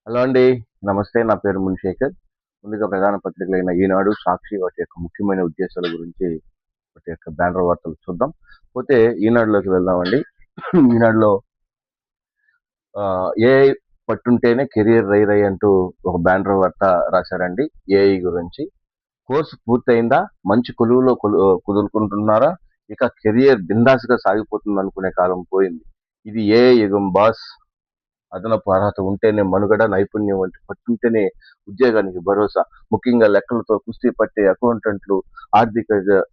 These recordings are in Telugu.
హలో అండి. నమస్తే. నా పేరు మునిశేఖర్. ముందుగా ప్రధాన పత్రికలైన ఈనాడు, సాక్షి వాటి యొక్క ముఖ్యమైన ఉద్దేశాల గురించి వాటి యొక్క బ్యానర్ వార్తలు చూద్దాం. పోతే ఈనాడులోకి వెళ్దామండి. ఈనాడులో ఏఐ పట్టుంటేనే కెరియర్ రై రై అంటూ ఒక బ్యానర్ వార్త రాశారండి. ఏఐ గురించి. కోర్సు పూర్తయిందా? మంచి కొలువులో కుదురుకుంటున్నారా? ఇక కెరియర్ బిందాస్‌గా సాగిపోతుందనుకునే కాలం పోయింది. ఇది ఏఐ యుగం బాస్. అదనపు అర్హత ఉంటేనే మనుగడ, నైపుణ్యం వంటి పట్టుంటేనే ఉద్యోగానికి భరోసా. ముఖ్యంగా లెక్కలతో కుస్తీ పట్టే అకౌంటెంట్లు, ఆర్థిక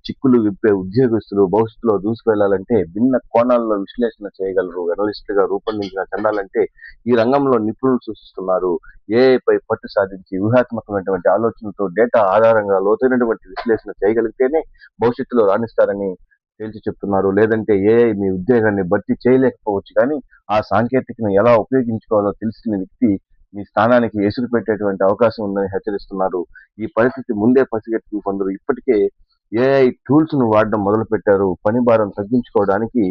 చిక్కులు విప్పే ఉద్యోగస్తులు భవిష్యత్తులో దూసుకెళ్లాలంటే భిన్న కోణాల్లో విశ్లేషణ చేయగలరు. అనలిస్టులుగా రూపొందించిన చెందాలంటే ఈ రంగంలో నిపుణులు సూచిస్తున్నారు. ఏఐపై పట్టు సాధించి వ్యూహాత్మకమైనటువంటి ఆలోచనలతో డేటా ఆధారంగా లోతైనటువంటి విశ్లేషణ చేయగలిగితేనే భవిష్యత్తులో రాణిస్తారని తేల్చి చెప్తున్నారు. లేదంటే ఏఐ మీ ఉద్యోగాన్ని భర్తీ చేయలేకపోవచ్చు కానీ ఆ సాంకేతికను ఎలా ఉపయోగించుకోవాలో తెలిసిన వ్యక్తి మీ స్థానానికి ఎసురు పెట్టేటువంటి అవకాశం ఉందని హెచ్చరిస్తున్నారు. ఈ పరిస్థితి ముందే పసిగట్టి కొందరు ఇప్పటికే ఏఐ టూల్స్ ను వాడడం మొదలు పెట్టారు. పని భారం తగ్గించుకోవడానికి,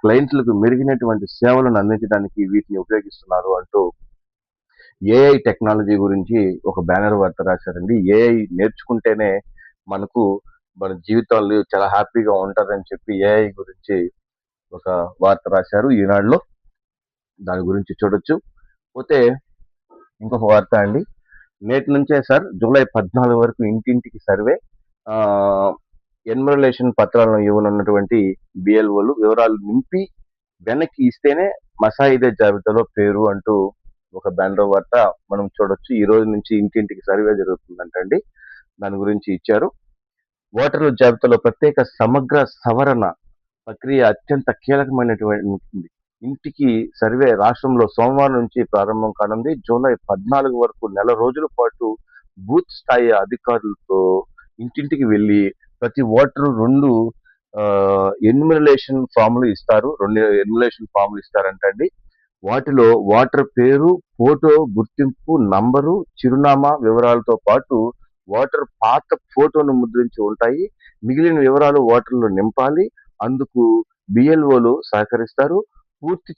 క్లయింట్లకు మెరుగైనటువంటి సేవలను అందించడానికి వీటిని ఉపయోగిస్తున్నారు అంటూ ఏఐ టెక్నాలజీ గురించి ఒక బ్యానర్ వార్త రాశారండి. ఏఐ నేర్చుకుంటేనే మనకు మన జీవితాలు చాలా హ్యాపీగా ఉంటదని చెప్పి ఏఐ గురించి ఒక వార్త రాశారు ఈనాడులో. దాని గురించి చూడొచ్చు. పోతే ఇంకొక వార్త అండి. నేటి నుంచే సార్ జూలై 14 వరకు ఇంటింటికి సర్వే. ఎన్యుమరేషన్ పత్రాలను ఇవ్వనున్నటువంటి బిఎల్ఓలు వివరాలు నింపి వెనక్కి ఇస్తేనే మసాయిదా జాబితాలో పేరు అంటూ ఒక బ్యానర్ వార్త మనం చూడొచ్చు. ఈ రోజు నుంచి ఇంటింటికి సర్వే జరుగుతుందంటండి. దాని గురించి ఇచ్చారు. ఓటర్ల జాబితాలో ప్రత్యేక సమగ్ర సవరణ ప్రక్రియ అత్యంత కీలకమైనటువంటి ఇంటికి సర్వే రాష్ట్రంలో సోమవారం నుంచి ప్రారంభం కానుంది. జూలై 14 వరకు నెల రోజుల పాటు బూత్ స్థాయి అధికారులతో ఇంటింటికి వెళ్ళి ప్రతి ఓటరు ఎన్యుమరేషన్ ఫామ్లు ఇస్తారు. 2 ఎన్యుమరేషన్ ఫామ్లు ఇస్తారంటండి. వాటిలో ఓటర్ పేరు, ఫోటో, గుర్తింపు నంబరు, చిరునామా వివరాలతో పాటు ఓటర్ పాత ఫోటోను ముద్రించి ఉంటాయి. మిగిలిన వివరాలు ఓటర్లు నింపాలి. అందుకు బిఎల్ఓలు సహకరిస్తారు. పూర్తి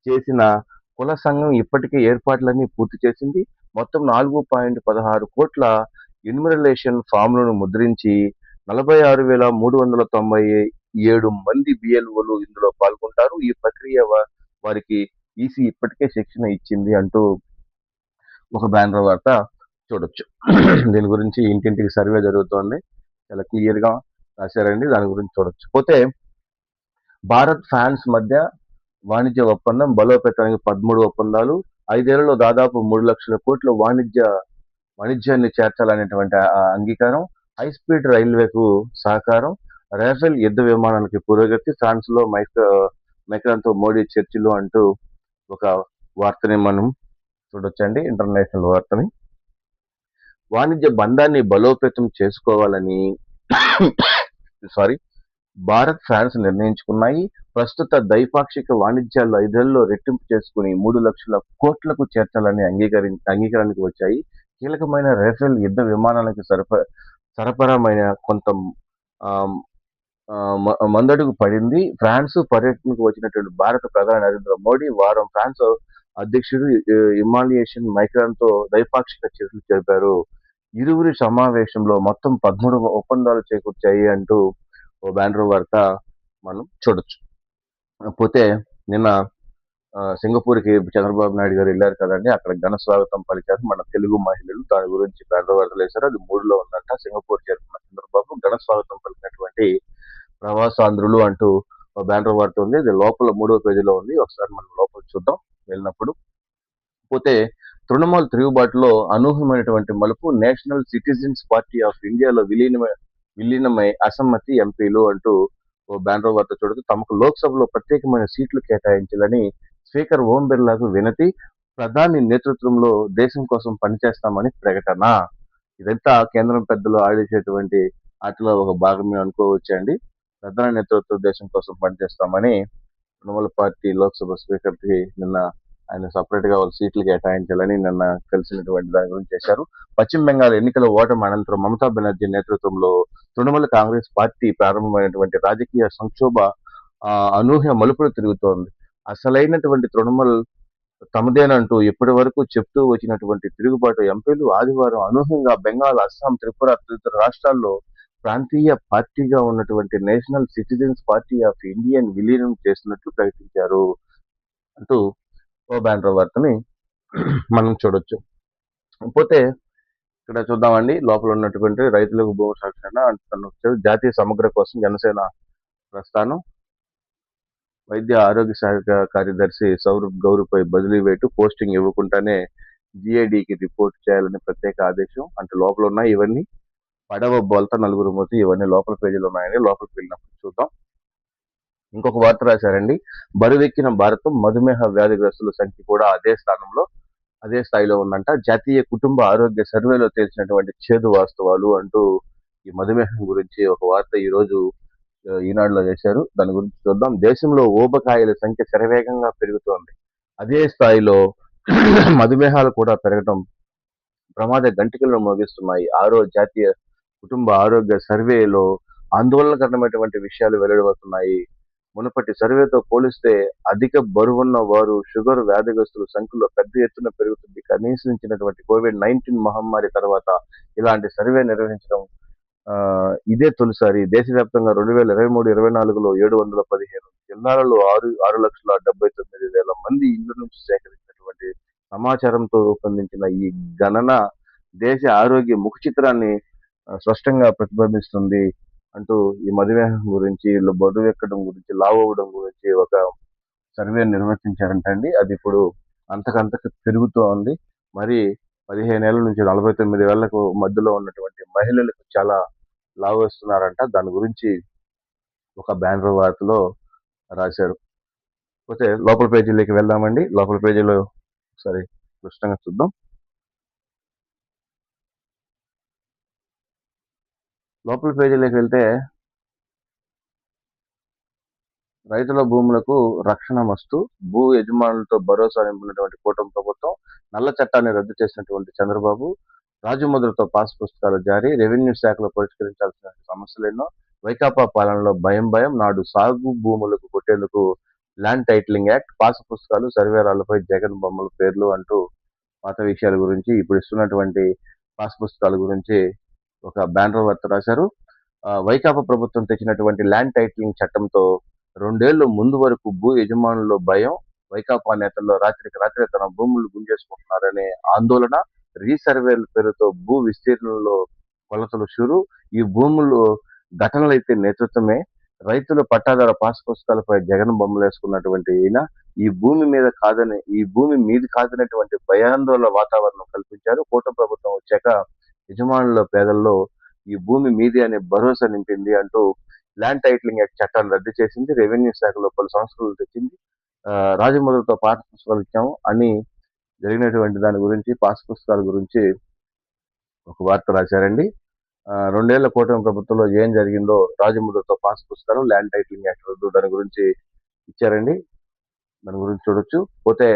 చేసిన కుల సంఘం ఇప్పటికే ఏర్పాట్లన్నీ పూర్తి చేసింది. మొత్తం 4.16 కోట్ల ఎన్యుమరేషన్ ఫామ్లను ముద్రించి 46,397 మంది బిఎల్ఓలు ఇందులో పాల్గొంటారు. ఈ ప్రక్రియ వారికి ఈసీ ఇప్పటికే శిక్షణ ఇచ్చింది అంటూ ఒక బ్యానర్ వార్త చూడొచ్చు. దీని గురించి ఇంటింటికి సర్వే జరుగుతోంది. చాలా క్లియర్ గా రాశారండి. దాని గురించి చూడొచ్చు. పోతే భారత్ ఫ్రాన్స్ మధ్య వాణిజ్య ఒప్పందం బలోపేతానికి 13 ఒప్పందాలు. 5 ఏళ్లలో దాదాపు 3 లక్షల కోట్ల వాణిజ్యాన్ని చేర్చాలనేటువంటి అంగీకారం. హై స్పీడ్ రైల్వేకు సహకారం. రాఫెల్ యుద్ధ విమానాలకి పురోగతి. ఫ్రాన్స్ లో మైక్రాన్ తో మోడీ చర్చలు అంటూ ఒక వార్తని మనం చూడొచ్చండి. ఇంటర్నేషనల్ వార్తని. వాణిజ్య బంధాన్ని బలోపేతం చేసుకోవాలని సారీ భారత్, ఫ్రాన్స్ నిర్ణయించుకున్నాయి. ప్రస్తుత ద్వైపాక్షిక వాణిజ్యాలు 5 ఏళ్లలో రెట్టింపు చేసుకుని 3 లక్షల కోట్లకు చేర్చాలని అంగీకారానికి వచ్చాయి. కీలకమైన రాఫెల్ యుద్ధ విమానాలకు సరఫరామైన కొంత ఆమ్, మందడుగు పడింది. ఫ్రాన్స్ పర్యటనకు వచ్చినటువంటి భారత ప్రధాని నరేంద్ర మోడీ వారం ఫ్రాన్స్ అధ్యక్షుడు ఇమాన్యుయేల్ మైక్రాన్ తో ద్వైపాక్షిక చర్చలు జరిపారు. ఇరువురి సమావేశంలో మొత్తం 13 ఒప్పందాలు చేకూర్చాయి అంటూ ఓ బ్యానర్ వార్త మనం చూడొచ్చు. పోతే నిన్న సింగపూర్కి చంద్రబాబు నాయుడు గారు వెళ్ళారు కదండి. అక్కడ ఘన స్వాగతం పలికారు మన తెలుగు మహిళలు. దాని గురించి బ్యానర్ వార్తలు వేశారు. అది 3లో ఉందంట. సింగపూర్ చేరుకున్న చంద్రబాబు ఘన స్వాగతం పలికినటువంటి ప్రవాసాంధ్రులు అంటూ బ్యానర్ వార్త ఉంది. ఇది లోపల 3వ పేజీలో ఉంది. ఒకసారి మనం లోపల చూద్దాం వెళ్ళినప్పుడు. పోతే తృణమూల్ తిరుగుబాటులో అనూహ్యమైనటువంటి మలుపు. నేషనల్ సిటిజన్స్ పార్టీ ఆఫ్ ఇండియాలో విలీనమై అసమ్మతి ఎంపీలు అంటూ ఓ బ్యానర్ వార్త చూడదు. తమకు లోక్సభలో ప్రత్యేకమైన సీట్లు కేటాయించాలని స్పీకర్ ఓం బిర్లాకు వినతి. ప్రధాని నేతృత్వంలో దేశం కోసం పనిచేస్తామని ప్రకటన. ఇదంతా కేంద్రం పెద్దలు ఆడేసేటువంటి ఆటలో ఒక భాగమే అనుకోవచ్చండి. ప్రధాని నేతృత్వ దేశం కోసం పనిచేస్తామని తృణమూల్ పార్టీ లోక్సభ స్పీకర్ కి నిన్న ఆయన సపరేట్ గా వాళ్ళ సీట్లు కేటాయించాలని నిన్న కలిసినటువంటి దాని గురించి చేశారు. పశ్చిమ బెంగాల్ ఎన్నికల ఓటమి అనంతరం మమతా బెనర్జీ నేతృత్వంలో తృణమూల్ కాంగ్రెస్ పార్టీ ప్రారంభమైనటువంటి రాజకీయ సంక్షోభ అనూహ్య మలుపులు తిరుగుతోంది. అసలైనటువంటి తృణమూల్ తమదేనంటూ ఇప్పటి వరకు చెప్తూ వచ్చినటువంటి తిరుగుబాటు ఎంపీలు ఆదివారం అనూహ్యంగా బెంగాల్, అస్సాం, త్రిపుర తదితర రాష్ట్రాల్లో ప్రాంతీయ పార్టీగా ఉన్నటువంటి national citizens party of Indian విలీనం చేస్తున్నట్లు ప్రకటించారు అంటూ ఓ బ్యానర్ వార్తని మనం చూడొచ్చు. పోతే ఇక్కడ చూద్దామండి లోపల ఉన్నటువంటి రైతులకు భూమి సంరక్షణ అంటున్నారు. జాతీయ సమగ్ర కోసం జనసేన ప్రస్థానం. వైద్య ఆరోగ్య శాఖ కార్యదర్శి సౌరభ్ గౌరుపై బదిలీ వేటు, పోస్టింగ్ ఇవ్వకుండానే జిఐడికి రిపోర్ట్ చేయాలని ప్రత్యేక ఆదేశం. అంటే లోపల ఉన్నాయి ఇవన్నీ. పడవ బోల్తా నలుగురు మృతి, ఇవన్నీ లోపల పేజీలు ఉన్నాయని లోపలికి వెళ్ళినప్పుడు చూద్దాం. ఇంకొక వార్త రాశారండి. బరువెక్కిన భారతం, మధుమేహ వ్యాధిగ్రస్తుల సంఖ్య కూడా అదే స్థాయిలో ఉందంట. జాతీయ కుటుంబ ఆరోగ్య సర్వేలో తేల్చినటువంటి చేదు వాస్తవాలు అంటూ ఈ మధుమేహం గురించి ఒక వార్త ఈ రోజు ఈనాడులో చేశారు. దాని గురించి చూద్దాం. దేశంలో ఊబకాయల సంఖ్య శరవేగంగా పెరుగుతోంది. అదే స్థాయిలో మధుమేహాలు కూడా పెరగడం ప్రమాద గంటికలను మోగిస్తున్నాయి. 6వ జాతీయ కుటుంబ ఆరోగ్య సర్వేలో ఆందోళనకరమైనటువంటి విషయాలు వెల్లడవుతున్నాయి. మునుపటి సర్వేతో పోలిస్తే అధిక బరువున్న వారు, షుగర్ వ్యాధిగ్రస్తుల సంఖ్యలో పెద్ద ఎత్తున పెరుగుతుంది. కనీసించినటువంటి కోవిడ్-19 మహమ్మారి తర్వాత ఇలాంటి సర్వే నిర్వహించడం ఇదే తొలిసారి. దేశవ్యాప్తంగా 2023-24లో 715 జిల్లాలలో 6,79,000 మంది ఇళ్ల నుంచి సేకరించినటువంటి సమాచారంతో రూపొందించిన ఈ గణన దేశ ఆరోగ్య ముఖ చిత్రాన్ని స్పష్టంగా ప్రతిబింబిస్తుంది అంటూ ఈ మధుమేహం గురించి, బరువు ఎక్కడం గురించి, లావు అవ్వడం గురించి ఒక సర్వే నిర్వహించారంటండి. అది ఇప్పుడు అంతకంతకు పెరుగుతూ ఉంది. మరి 15 ఏళ్ల నుంచి 49 ఏళ్లకు మధ్యలో ఉన్నటువంటి మహిళలకు చాలా లావు వస్తున్నారంట. దాని గురించి ఒక బ్యానర్ వార్తలో రాశారు. పోతే లోపల పేజీలోకి వెళ్దామండి. లోపల పేజీలో ఒకసారి స్పష్టంగా చూద్దాం. లోపల పేజీలోకి వెళ్తే రైతుల భూములకు రక్షణ మస్తు, భూ యజమానులతో భరోసా నింపినటువంటి కూటమి ప్రభుత్వం, నల్ల చట్టాన్ని రద్దు చేసినటువంటి చంద్రబాబు, రాజముద్రతో పాస్ పుస్తకాలు జారీ, రెవెన్యూ శాఖలో పరిష్కరించాల్సిన సమస్యలెన్నో, వైకాపా పాలనలో భయం, నాడు సాగు భూములకు కొట్టేందుకు ల్యాండ్ టైటిలింగ్ యాక్ట్, పాస్ పుస్తకాలు, సర్వేరాలపై జగన్ బొమ్మల పేర్లు అంటూ పాత విషయాల గురించి, ఇప్పుడు ఇస్తున్నటువంటి పాస్ పుస్తకాల గురించి ఒక బ్యానర్ వార్త రాశారు. వైకాపా ప్రభుత్వం తెచ్చినటువంటి ల్యాండ్ టైటిలింగ్ చట్టంతో 2 ఏళ్ల ముందు వరకు భూ యజమానుల్లో భయం, వైకాపా నేతల్లో రాత్రికి రాత్రే తన భూములు గుంజేసుకుంటున్నారనే ఆందోళన, రీసర్వేల పేరుతో భూ విస్తీర్ణంలో కొలతలు షురు, ఈ భూములు ఘటనలైతే నేతృత్వమే, రైతుల పట్టాదార పాస్ పుస్తకాలపై జగన్ బొమ్మలు వేసుకున్నటువంటి ఈయన ఈ భూమి మీది కాదనేటువంటి భయాందోళన వాతావరణం కల్పించారు. కూటమి ప్రభుత్వం వచ్చాక యజమానుల పేదల్లో ఈ భూమి మీది అనే భరోసా నింపింది అంటూ ల్యాండ్ టైటిలింగ్ యాక్ట్ చట్టాన్ని రద్దు చేసింది. రెవెన్యూ శాఖలో పలు సంస్కరణలు తెచ్చింది. రాజముద్రతో పాస్ పుస్తకాలు ఇచ్చాము అని జరిగినటువంటి దాని గురించి, పాస్ పుస్తకాల గురించి ఒక వార్త రాశారండి. 2 ఏళ్ల కూటమి ప్రభుత్వంలో ఏం జరిగిందో, రాజముద్రతో పాస్ పుస్తకాలు, ల్యాండ్ టైటిలింగ్ యాక్ట్ రద్దు, దాని గురించి ఇచ్చారండి. దాని గురించి చూడొచ్చు. పోతే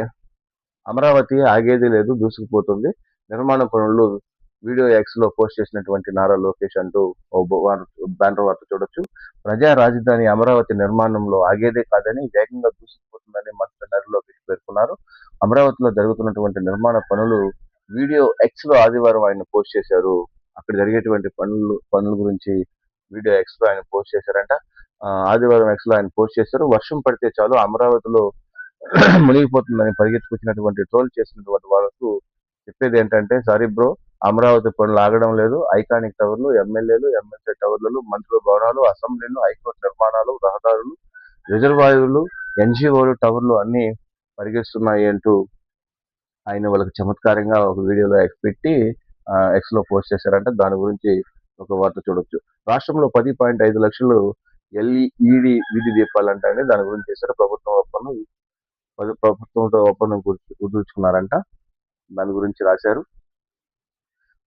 అమరావతి ఆగేది లేదు, దూసుకుపోతుంది, నిర్మాణ పనులు వీడియో ఎక్స్ లో పోస్ట్ చేసినటువంటి నారా లోకేష్ అంటూ బ్యానర్ వార్త చూడొచ్చు. ప్రజా రాజధాని అమరావతి నిర్మాణంలో ఆగేదే కాదని, వేగంగా దూసుకుపోతుందని మంత్రి నారా లోకేష్ పేర్కొన్నారు. అమరావతిలో జరుగుతున్నటువంటి నిర్మాణ పనులు వీడియో ఎక్స్ లో ఆదివారం ఆయన పోస్ట్ చేశారు. అక్కడ జరిగేటువంటి పనుల గురించి వీడియో ఎక్స్ లో ఆయన పోస్ట్ చేశారంట. ఆదివారం ఎక్స్ లో ఆయన పోస్ట్ చేశారు. వర్షం పడితే చాలు అమరావతిలో మునిగిపోతుందని పరిగెత్తుకొచ్చినటువంటి ట్రోల్ చేసినటువంటి వాళ్ళకు చెప్పేది ఏంటంటే, సారీ బ్రో, అమరావతి పనులు ఆగడం లేదు. ఐకానిక్ టవర్లు, ఎమ్మెల్యేలు, ఎమ్మెల్సీ టవర్లు, మంత్రుల భవనాలు, అసెంబ్లీలు, హైకోర్టు నిర్మాణాలు, రహదారులు, రిజర్వాయర్లు, ఎన్జిఓలు, టవర్లు అన్ని పరిగెస్తున్నాయి అంటూ ఆయన వాళ్ళకి చమత్కారంగా ఒక వీడియోలో పెట్టి ఎక్స్ లో పోస్ట్ చేశారంట. దాని గురించి ఒక వార్త చూడొచ్చు. రాష్ట్రంలో 10.5 లక్షలు ఎల్ఈడి వీధి దీపాలంటే దాని గురించి చేశారు. ప్రభుత్వంతో ఒప్పందం కుదుర్చుకున్నారంట. దాని గురించి రాశారు.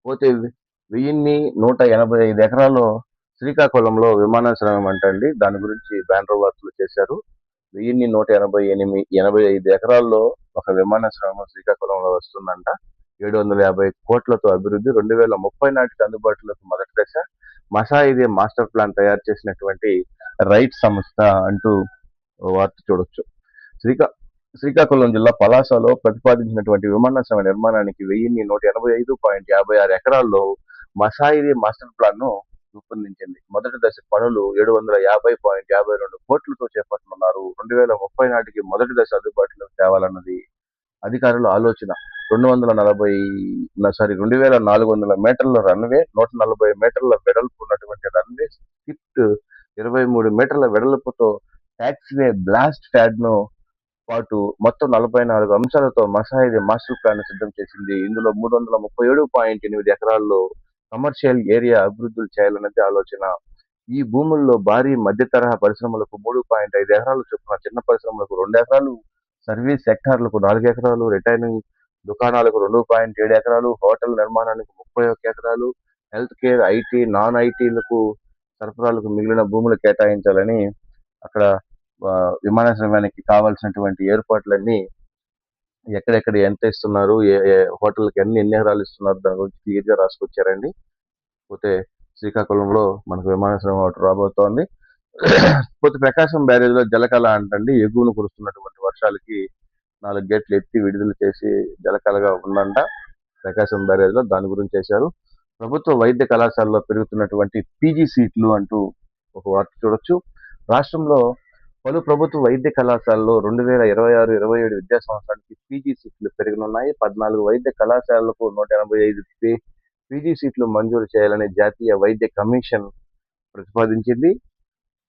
పోతే 1,185 ఎకరాల్లో శ్రీకాకుళంలో విమానాశ్రయం అంటండి. దాని గురించి బ్యానర్ వార్తలు చేశారు. 1,185 ఎకరాల్లో ఒక విమానాశ్రయం శ్రీకాకుళంలో వస్తుందంట. 750 కోట్లతో అభివృద్ధి, 2030 నాటికి అందుబాటులోకి మొదటి దశ, మసాయిదే మాస్టర్ ప్లాన్ తయారు చేసినటువంటి రైట్ సంస్థ అంటూ వార్త చూడొచ్చు. శ్రీకాకుళం జిల్లా పలాసలో ప్రతిపాదించినటువంటి విమానాశ్రయ నిర్మాణానికి 1,185.56 ఎకరాల్లో మసాయిదీ మాస్టర్ ప్లాన్ను రూపొందించింది. మొదటి దశ పనులు 750.52 కోట్లతో చేపట్టనున్నారు. 2030 నాటికి మొదటి దశ అందుబాటులోకి తేవాలన్నది అధికారుల ఆలోచన. 2,400 మీటర్ల రన్వే, 140 మీటర్ల వెడల్పు ఉన్నటువంటి రన్వే, స్కిట్ 23 మీటర్ల వెడల్పుతో టాక్సీవే, బ్లాస్ట్ ప్యాడ్ ను పాటు మొత్తం 44 అంశాలతో మసాయిదీ మాస్టర్ ప్లాన్ సిద్ధం చేసింది. ఇందులో 337.8 ఎకరాల్లో కమర్షియల్ ఏరియా అభివృద్ధులు చేయాలన్నది ఆలోచన. ఈ భూముల్లో భారీ మధ్య తరహా పరిశ్రమలకు 3.5 ఎకరాలు చొప్పున, చిన్న పరిశ్రమలకు 2 ఎకరాలు, సర్వీస్ సెక్టార్లకు 4 ఎకరాలు, రిటైలింగ్ దుకాణాలకు 2.7 ఎకరాలు, హోటల్ నిర్మాణానికి 31 ఎకరాలు, హెల్త్ కేర్, ఐటీ, నాన్ ఐటీలకు సరఫరాలకు మిగిలిన భూములు కేటాయించాలని అక్కడ విమానాశ్రయానికి కావాల్సినటువంటి ఏర్పాట్లన్నీ ఎక్కడెక్కడ ఎంత ఇస్తున్నారు, ఏ ఏ హోటల్కి ఎన్ని ఎకరాలు ఇస్తున్నారు, దాని గురించి క్లియర్గా రాసుకొచ్చారండి. పోతే శ్రీకాకుళంలో మనకు విమానాశ్రయం ఒకటి రాబోతోంది. పోతే ప్రకాశం బ్యారేజ్లో జలకళ అంటండి, ఎగువను కురుస్తున్నటువంటి వర్షాలకి 4 గేట్లు ఎత్తి విడుదల చేసి జలకళగా ఉందంట ప్రకాశం బ్యారేజ్లో. దాని గురించి చేశారు. ప్రభుత్వ వైద్య కళాశాలలో పెరుగుతున్నటువంటి పీజీ సీట్లు అంటూ ఒక వార్త చూడొచ్చు. రాష్ట్రంలో పలు ప్రభుత్వ వైద్య కళాశాలలో 2026-27 విద్యా సంవత్సరానికి పీజీ సీట్లు పెరగనున్నాయి. 14 వైద్య కళాశాలలకు 185 పీజీ సీట్లు మంజూరు చేయాలని జాతీయ వైద్య కమిషన్ ప్రతిపాదించింది.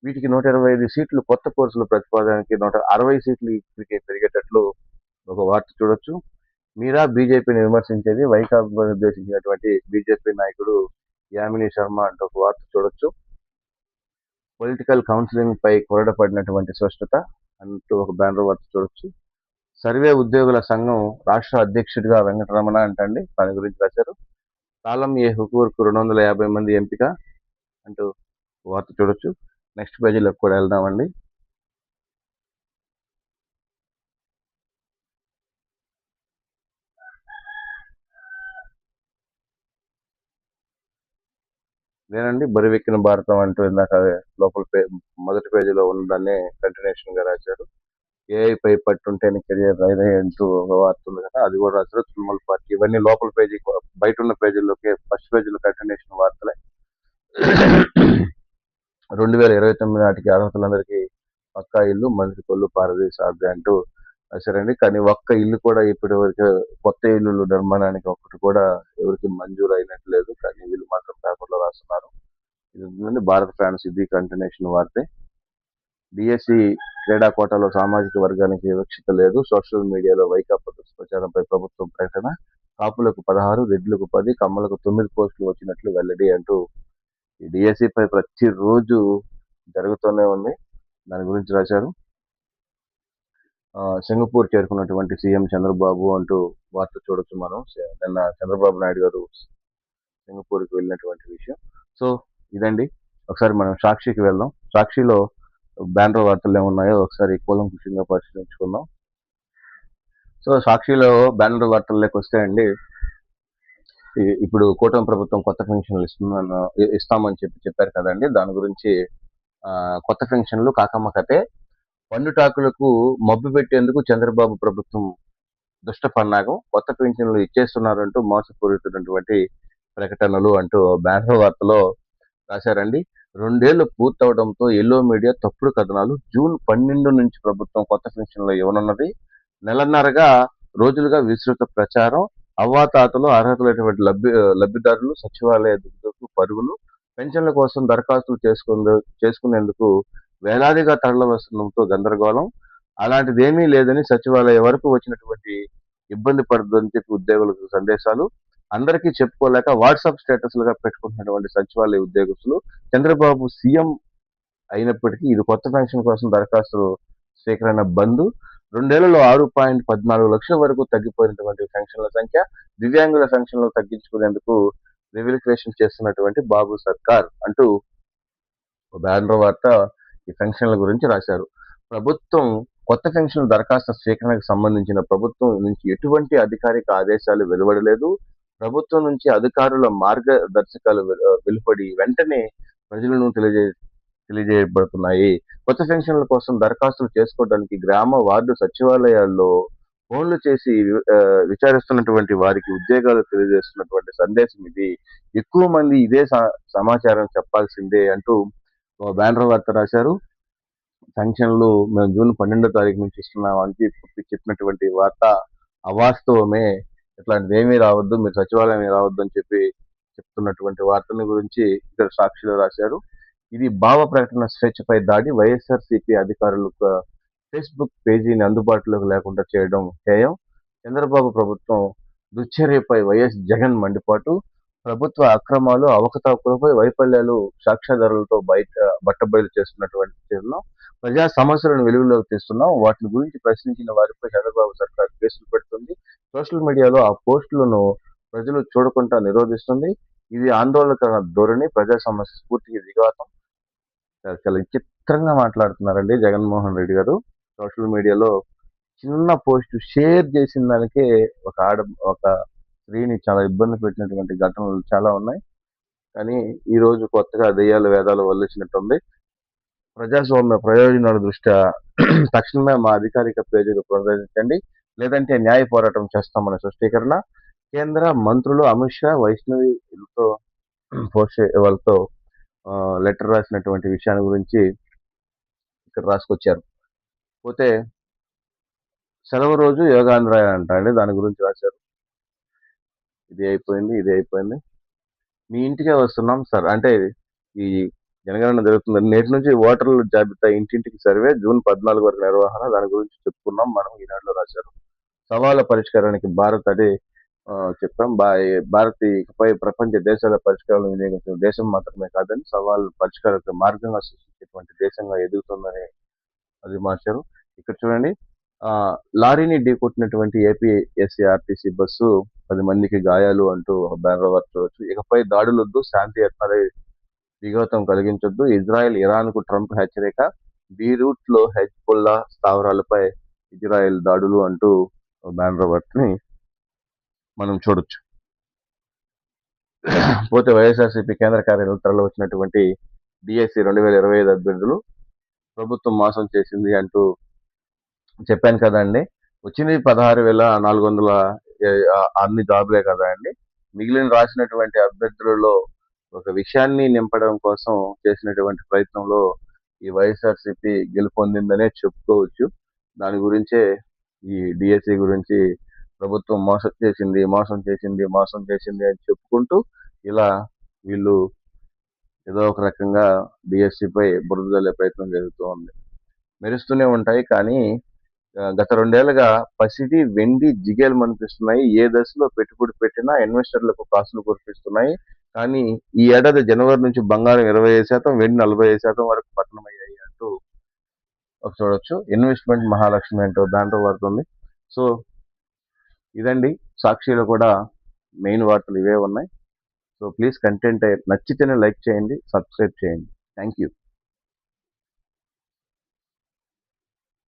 వీటికి 125 సీట్లు కొత్త కోర్సుల ప్రతిపాదనకి 160 సీట్లు ఇప్పటికే పెరిగేటట్లు ఒక వార్త చూడొచ్చు. మీరా బీజేపీని విమర్శించేది వైకాపా ఉద్దేశించినటువంటి బీజేపీ నాయకుడు యామిని శర్మ అంటూ ఒక వార్త చూడొచ్చు. పొలిటికల్ కౌన్సిలింగ్ పై కొరడ పడినటువంటి స్పష్టత అంటూ ఒక బ్యానర్ వార్త చూడొచ్చు. సర్వే ఉద్యోగుల సంఘం రాష్ట్ర అధ్యక్షుడిగా వెంకటరమణ అంటండి, దాని గురించి రాశారు. కాలం ఏ హుకూర్కు 250 మంది ఎంపిక అంటూ వార్త చూడొచ్చు. నెక్స్ట్ పేజీలోకి కూడా వెళ్దామండి. నేనండి బరువెక్కిన భారతం అంటూ ఇందాక లోపల మొదటి పేజీలో ఉన్నదాన్ని కంటిన్యూషన్ గా రాశారు. ఏఐ పై పట్టుంటేనే కెరియర్ అదే అంటూ ఒక వార్త ఉంది కదా, అది కూడా రాశారు. తృణమూల్ పార్టీ ఇవన్నీ లోపల పేజీ, బయట ఉన్న పేజీల్లోకి ఫస్ట్ పేజీలో కంటిన్యూషన్ వార్తలే. 2029 నాటికి అర్హతలందరికీ పక్కా ఇల్లు, మంచి కొల్లు పారదీసాధ్య అంటూ రాశారండి. కానీ ఒక్క ఇల్లు కూడా ఇప్పటి వరకు, కొత్త ఇల్లు నిర్మాణానికి ఒక్కటి కూడా ఎవరికి మంజూరు అయినట్లేదు. కానీ వీళ్ళు మాత్రం పేపర్లో రాస్తున్నారు. ఇది భారత్ ఫ్యాన్స్, ఇది కంటిన్యూషన్ వార్తే. డిఎస్సి క్రీడా కోటాలో సామాజిక వర్గానికి వివక్షత లేదు. సోషల్ మీడియాలో వైకాపా దుష్ప్రచారంపై ప్రభుత్వం ప్రకటన. కాపులకు 16, రెడ్లకు 10, కమ్మలకు 9 పోస్టులు వచ్చినట్లు వెల్లడి అంటూ ఈ డిఎస్సి పై ప్రతిరోజు జరుగుతూనే ఉంది. దాని గురించి రాశారు. సింగపూర్ చేరుకున్నటువంటి సీఎం చంద్రబాబు అంటూ వార్త చూడొచ్చు మనం. నిన్న చంద్రబాబు నాయుడు గారు సింగపూర్కి వెళ్ళినటువంటి విషయం. సో ఇదండి. ఒకసారి మనం సాక్షికి వెళ్దాం. సాక్షిలో బ్యానర్ వార్తలు ఏమున్నాయో ఒకసారి కూలంకుషంగా పరిశీలించుకుందాం. సో సాక్షిలో బ్యానర్ వార్తల్లోకి వస్తే అండి, ఇప్పుడు కూటమి ప్రభుత్వం కొత్త పెన్షన్లు ఇస్తామని చెప్పారు కదండి. దాని గురించి కొత్త పెన్షన్లు కాకమ్మ కథే. పండుటాకులకు మబ్బు పెట్టేందుకు చంద్రబాబు ప్రభుత్వం దుష్ట పన్నాగం, కొత్త పెన్షన్లు ఇచ్చేస్తున్నారంటూ మోసపూరితున్నటువంటి ప్రకటనలు అంటూ బ్యానర్ వార్తలో రాశారండి. 2 ఏళ్లు పూర్తవడంతో ఎల్లో మీడియా తప్పుడు కథనాలు. జూన్ 12 నుంచి ప్రభుత్వం కొత్త పెన్షన్లు ఇవ్వనున్నది. నెలన్నరగా రోజులుగా విస్తృత ప్రచారం. అవ్వాతాతలు, అర్హతలైనటువంటి లబ్ధిదారులు సచివాలయ పరుగులు. పెన్షన్ల కోసం దరఖాస్తులు చేసుకునేందుకు వేలాదిగా తరలివస్తుండటంతో గందరగోళం. అలాంటిదేమీ లేదని, సచివాలయం వరకు వచ్చినటువంటి ఇబ్బంది పడదని చెప్పి ఉద్యోగులకు సందేశాలు. అందరికీ చెప్పుకోలేక వాట్సాప్ స్టేటస్లుగా పెట్టుకుంటున్నటువంటి సచివాలయ ఉద్యోగస్తులు. చంద్రబాబు సీఎం అయినప్పటికీ ఇది కొత్త పెన్షన్ కోసం దరఖాస్తులు స్వీకరణ బంద్. 2 ఏళ్లలో 6.14 లక్షల వరకు తగ్గిపోయినటువంటి పెన్షన్ల సంఖ్య. దివ్యాంగుల పెన్షన్లు తగ్గించుకునేందుకు రెవల్యూషన్ చేస్తున్నటువంటి బాబు సర్కార్ అంటూ బ్యానర్ వార్త ఈ పెన్షన్ల గురించి రాశారు. ప్రభుత్వం కొత్త పెన్షన్ దరఖాస్తు స్వీకరణకు సంబంధించిన ప్రభుత్వం నుంచి ఎటువంటి అధికారిక ఆదేశాలు వెలువడలేదు. ప్రభుత్వం నుంచి అధికారుల మార్గదర్శకాలు వెలువడి వెంటనే ప్రజలను తెలియజేయబడుతున్నాయి. కొత్త పెన్షన్ల కోసం దరఖాస్తులు చేసుకోవడానికి గ్రామ, వార్డు సచివాలయాల్లో ఫోన్లు చేసి విచారిస్తున్నటువంటి వారికి ఉద్యోగాలు తెలియజేస్తున్నటువంటి సందేశం ఇది. ఎక్కువ మంది ఇదే సమాచారం చెప్పాల్సిందే అంటూ ఓ బ్యానర్ వార్త రాశారు. పెన్షన్లు మేము జూన్ 12వ తారీఖు నుంచి ఇస్తున్నాం అని చెప్పినటువంటి వార్త అవాస్తవమే. ఇట్లాంటిదేమీ రావద్దు, మీరు సచివాలయం రావద్దు అని చెప్తున్నటువంటి వార్తల గురించి ఇక్కడ సాక్షిలో రాశారు. ఇది భావ ప్రకటన స్వేచ్ఛపై దాడి, వైఎస్ఆర్సీపీ అధికారులకు ఫేస్బుక్ పేజీని అందుబాటులోకి లేకుండా చేయడం హేయం, చంద్రబాబు ప్రభుత్వం దుశ్చర్యపై వైఎస్ జగన్ మండిపాటు, ప్రభుత్వ అక్రమాలు, అవకతవకలపై వైఫల్యాలు సాక్ష్యాధారాలతో బట్టబయలు చేస్తున్నటువంటి తీరులో ప్రజా సమస్యలను వెలుగులోకి తీస్తున్నాం. వాటిని గురించి ప్రశ్నించిన వారిపై చంద్రబాబు సర్కార్ కేసులు పెడుతుంది. సోషల్ మీడియాలో ఆ పోస్టులను ప్రజలు చూడకుండా నిరోధిస్తుంది. ఇది ఆందోళనకర ధోరణి, ప్రజా సమస్య స్ఫూర్తికి దిగాతం. చాలా విచిత్రంగా మాట్లాడుతున్నారండి జగన్మోహన్ రెడ్డి గారు. సోషల్ మీడియాలో చిన్న పోస్ట్ షేర్ చేసిన దానికే ఒక స్త్రీని చాలా ఇబ్బంది పెట్టినటువంటి ఘటనలు చాలా ఉన్నాయి. కానీ ఈ రోజు కొత్తగా దెయ్యాలు వేదాలు వల్లించినట్టుంది. ప్రజాస్వామ్య ప్రయోజనాల దృష్ట్యా తక్షణమే మా అధికారిక పేజీలు పునరుద్ధరించండి, లేదంటే న్యాయ పోరాటం చేస్తామన్న స్పష్టీకరణ. కేంద్ర మంత్రులు అమిత్ షా, వైష్ణవి వాళ్ళతో లెటర్ రాసినటువంటి విషయాన్ని గురించి ఇక్కడ రాసుకొచ్చారు. పోతే సెలవు రోజు యోగాంధ్ర అంట అండి, దాని గురించి రాశారు. ఇది అయిపోయింది. మీ ఇంటికే వస్తున్నాం సార్ అంటే ఈ జనగణన జరుగుతుంది. నేటి నుంచి ఓటర్ల జాబితా ఇంటింటికి సర్వే, జూన్ 14 వరకు నిర్వహణ, దాని గురించి చెప్పుకున్నాం మనం. ఈనాడులో రాశారు. సవాళ్ళ పరిష్కారానికి భారత్ అదే చెప్పాం. భారత్ ఇకపై ప్రపంచ దేశాల పరిష్కారాలను వినియోగించిన దేశం మాత్రమే కాదని, సవాళ్ళ పరిష్కారాలకు మార్గంగా సృష్టించేటువంటి దేశంగా ఎదుగుతుందని అది మార్చారు. ఇక్కడ చూడండి, లారీని ఢీకొట్టినటువంటి ఏపీఎస్ఆర్టీసీ బస్సు 10 మందికి గాయాలు అంటూ బ్యానర్ వార్త చూడవచ్చు. ఇకపై దాడులొద్దు, శాంతి యత్నాలే విఘాతం కలిగించొద్దు, ఇజ్రాయెల్ ఇరాన్ కు ట్రంప్ హెచ్చరిక, బీరూట్ లో హెజ్బుల్లా స్థావరాలపై ఇజ్రాయెల్ దాడులు అంటూ బ్యానర్ వార్తని మనం చూడొచ్చు. పోతే వైఎస్ఆర్సీపీ కేంద్ర కార్యాలయం తరలి వచ్చినటువంటి డిఎస్సి 2025 అభ్యర్థులు ప్రభుత్వం మోసం చేసింది అంటూ చెప్పాను కదండి. వచ్చింది 16,400 అన్ని జాబులే కదా అండి. మిగిలిన రాసినటువంటి అభ్యర్థులలో ఒక విషయాన్ని నింపడం కోసం చేసినటువంటి ప్రయత్నంలో ఈ వైఎస్ఆర్సీపీ గెలుపొందిందనే చెప్పుకోవచ్చు. దాని గురించే ఈ డిఎస్సి గురించి ప్రభుత్వం మోసం చేసింది అని చెప్పుకుంటూ ఇలా వీళ్ళు ఏదో ఒక రకంగా డిఎస్సిపై బురద జల్లే ప్రయత్నం జరుగుతూ ఉంది. మెరుస్తూనే ఉంటాయి కానీ గత 2 ఏళ్లుగా పసిడి, వెండి జిగేల్మనిపిస్తున్నాయి. ఏ దశలో పెట్టుబడి పెట్టినా ఇన్వెస్టర్లకు కాసులు కురిపిస్తున్నాయి. కానీ ఈ ఏడాది జనవరి నుంచి బంగారం 25%, వెండి 45% వరకు పతనమయ్యాయి అంటూ చూడొచ్చు. ఇన్వెస్ట్మెంట్ మహాలక్ష్మి అంటూ దాంట్లో పడుతుంది. సో ఇదండి, సాక్షిలో కూడా మెయిన్ వార్తలు ఇవే ఉన్నాయి. సో ప్లీజ్ కంటెంట్ నచ్చితేనే లైక్ చేయండి, సబ్స్క్రైబ్ చేయండి. Thank you.